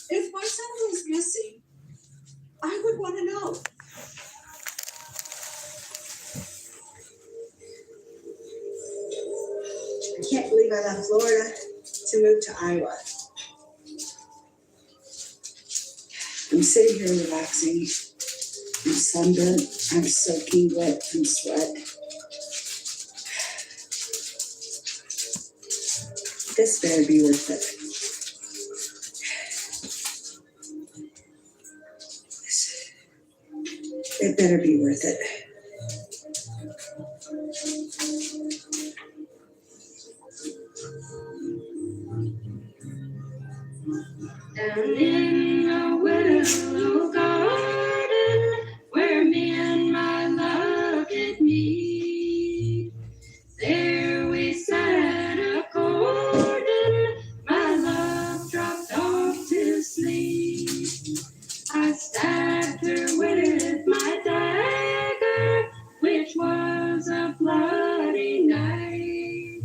If my son was missing, I would want to know. I can't believe I left Florida to move to Iowa. I'm sitting here relaxing. I'm sunburnt. I'm soaking wet from sweat. This better be worth it. It better be worth it. Down in a willow garden where me and my love did meet, there we sat a-courting, my love dropped off to sleep. I stabbed her with my dagger, which was a bloody knife.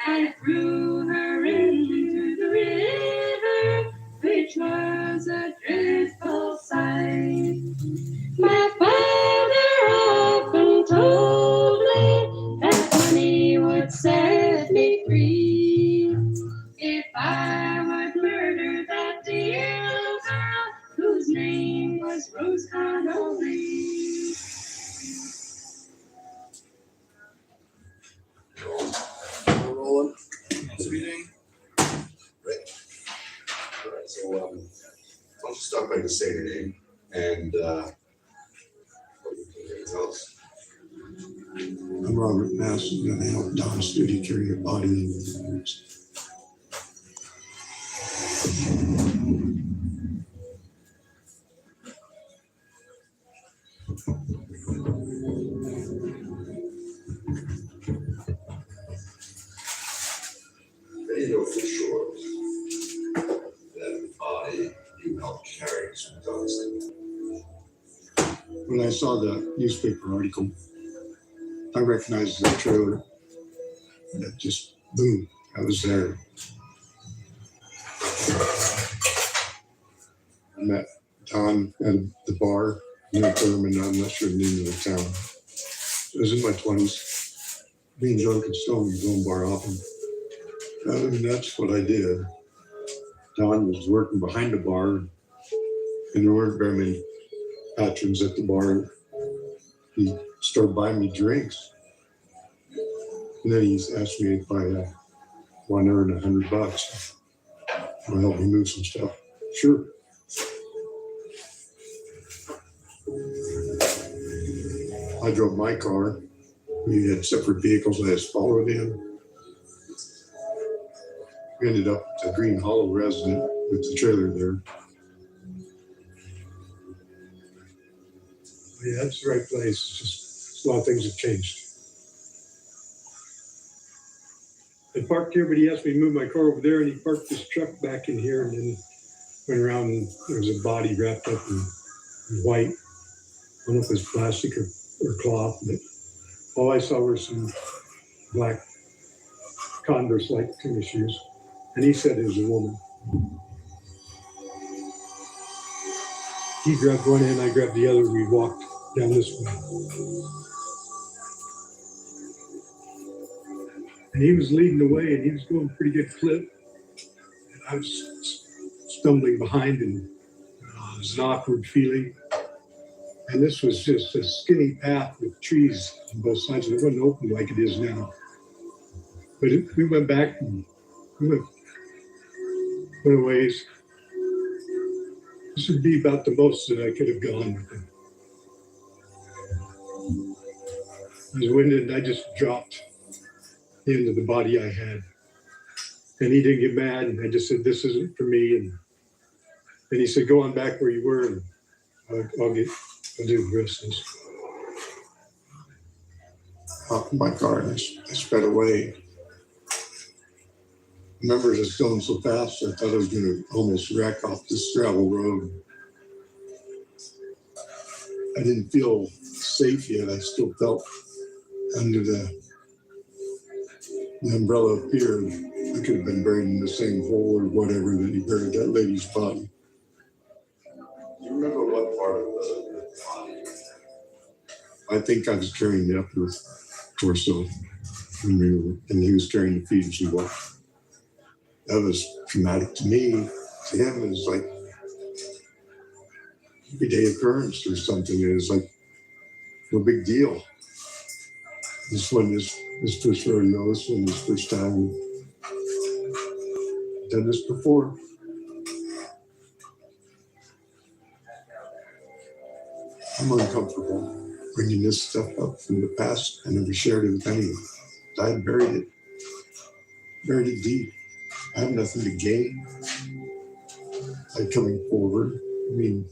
I threw her into the river, which was a dreadful sight. My father often told me that money would set me free if I would murder that dear girl whose name was Rose Connolly. Rolling. Speeding. Right. All right. So, why don't you start by just saying your name and what you can tell us? I'm Robert Mass. I'm going to help Don Studi carry your body in the woods. They know for sure that the body you helped carry is from Don's. When I saw the newspaper article, I recognized the trailer. And it just, boom, I was there. I met Don at the bar near Thurman. I'm not sure the name of the town. I was in my 20s. Being drunk and stoned was going bar often. And that's what I did. Don was working behind the bar, and there weren't very many patrons at the bar. He started buying me drinks. And then he asked me if I want to earn $100. Will help me move some stuff. Sure. I drove my car. We had separate vehicles. I just followed him. We ended up at the Green Hollow resident with the trailer there. Yeah, that's the right place. It's just a lot of things have changed. I parked here, but he asked me to move my car over there, and he parked his truck back in here, and then went around, and there was a body wrapped up in white. I don't know if it was plastic or cloth, but all I saw were some black Converse-like tennis shoes. And he said it was a woman. He grabbed one end, I grabbed the other. We walked down this way. And he was leading the way, and he was going a pretty good clip. And I was stumbling behind, and it was an awkward feeling. And this was just a skinny path with trees on both sides. It wasn't open like it is now. But we went back, and we went a ways. This would be about the most that I could have gone with him. I was winded, and I just dropped into the body I had. And he didn't get mad, and I just said, "This isn't for me." And he said, "Go on back where you were, and I'll do the rest of this." Hopped in my car, and I sped away. I remember just going so fast, I thought I was going to almost wreck off this gravel road. I didn't feel safe yet. I still felt under the umbrella of fear. I could have been buried in the same hole or whatever that he buried that lady's body. You remember what part of the body? I think I was carrying the upper torso, and he was carrying the feet as we walked. That was traumatic to me. To him, it was like everyday occurrence or something. It was like no big deal. This one is his first rodeo. This one is first time. Done this before. I'm uncomfortable bringing this stuff up from the past. I never shared it with anyone. I had buried it deep. I have nothing to gain by coming forward. I mean,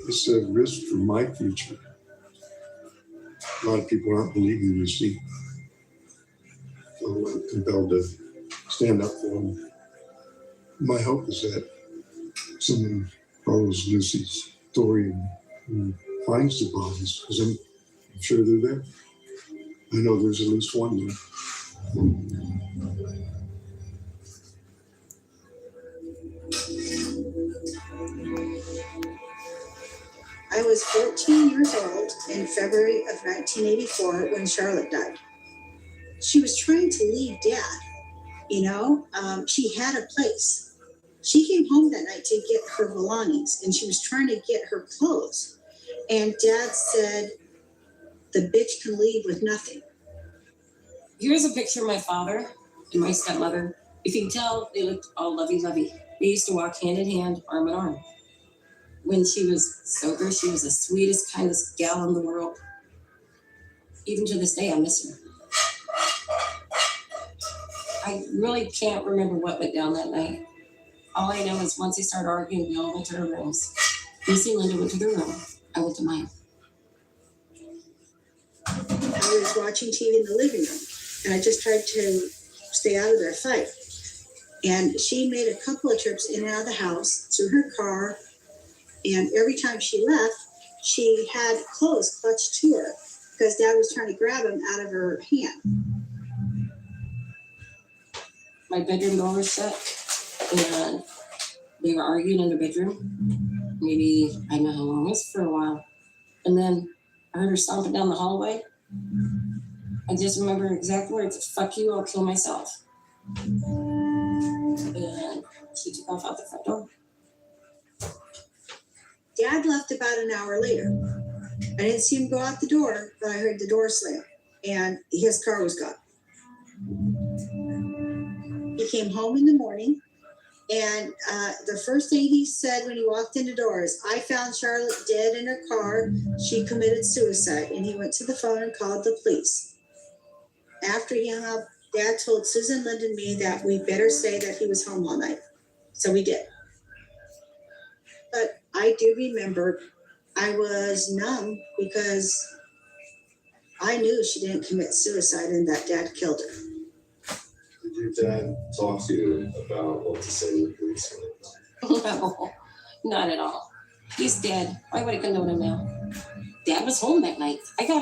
it's a risk for my future. A lot of people aren't believing me, see. So I'm compelled to stand up for them. My hope is that someone follows Lucy's story and finds the bodies, because I'm sure they're there. I know there's at least one there. I was 14 years old in February of 1984 when Charlotte died. She was trying to leave Dad, she had a place. She came home that night to get her belongings, and she was trying to get her clothes. And Dad said, the bitch can leave with nothing. Here's a picture of my father and my stepmother. If you can tell, they looked all lovey-lovey. They used to walk hand in hand, arm in arm. When she was sober, she was the sweetest, kindest gal in the world. Even to this day, I miss her. I really can't remember what went down that night. All I know is once they started arguing, we all went to our rooms. Lucy and Linda went to their room. I went to mine. I was watching TV in the living room, and I just tried to stay out of their fight. And she made a couple of trips in and out of the house through her car, and every time she left, she had clothes clutched to her because Dad was trying to grab them out of her hand. My bedroom door was shut, and they were arguing in the bedroom. Maybe, I don't know how long it was, for a while. And then I heard her stomping down the hallway. I just remember her exact words, fuck you, I'll kill myself. And she took off out the front door. Dad left about an hour later. I didn't see him go out the door, but I heard the door slam, and his car was gone. He came home in the morning, and the first thing he said when he walked in the door is, I found Charlotte dead in her car. She committed suicide. And he went to the phone and called the police. After he hung up, Dad told Susan, Linda, and me that we better say that he was home all night. So we did. But I do remember I was numb because I knew she didn't commit suicide and that Dad killed her. Did your dad talk to you about what to say to the police? No, not at all. He's dead. Why would I condone him now? Dad was home that night. I got